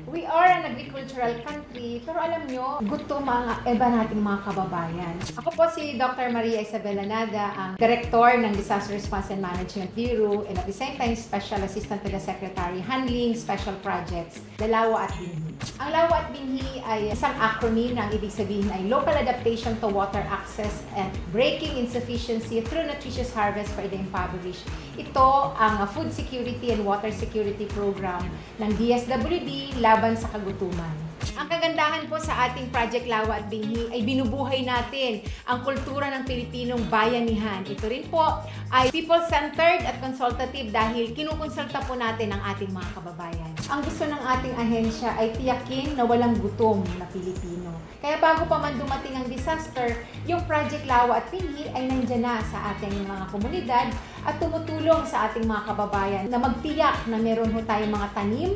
We are an agricultural country, pero alam nyo, gutom ang iba nating mga kababayan. Ako po si Dr. Maria Isabel Lanada, ang Director ng Disaster Response and Management Bureau and at the same time, Special Assistant to the Secretary handling Special Projects, Lawa at Binhi. Ang Lawa at Binhi ay isang acronym na ang ibig sabihin ay Local Adaptation to Water Access and Breaking Insufficiency through Nutritious Harvest for the Impoverished. Ito ang Food Security and Water Security Program ng DSWD laban sa kagutuman. Ang kagandahan po sa ating Project Lawa at Binhi ay binubuhay natin ang kultura ng Pilipinong bayanihan. Ito rin po ay people-centered at consultative dahil kinukonsulta po natin ang ating mga kababayan. Ang gusto ng ating ahensya ay tiyakin na walang gutom na Pilipino. Kaya bago pa man dumating ang disaster, yung Project Lawa at Binhi ay nandyan na sa ating mga komunidad at tumutulong sa ating mga kababayan na magtiyak na meron ho tayong mga tanim.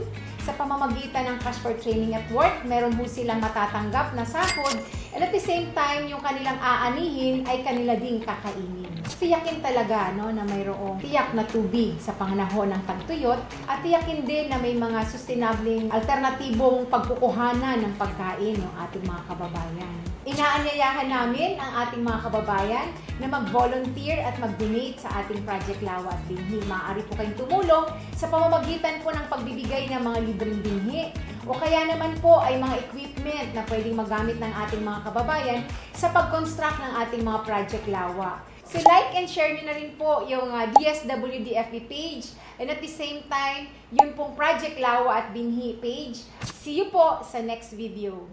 Sa pamamagitan ng Cash for Training at Work, meron ho silang matatanggap na sahod and at the same time, yung kanilang aanihin ay kanila ding kakainin. Tiyakin talaga na mayroong tiyak na tubig sa panahon ng tagtuyot at tiyakin din na may mga sustainabling alternatibong pagkukuhanan ng pagkain ng ating mga kababayan. Inaanyayahan namin ang ating mga kababayan na mag-volunteer at mag-donate sa ating Project Lawa at Binhi. Maaari po kayong tumulong sa pamamagitan po ng pagbibigay ng mga libreng binhi o kaya naman po ay mga equipment na pwedeng magamit ng ating mga kababayan sa pag-construct ng ating mga Project Lawa. So like and share nyo na rin po yung DSWD FB page and at the same time, yun pong Project Lawa at Binhi page. See you po sa next video.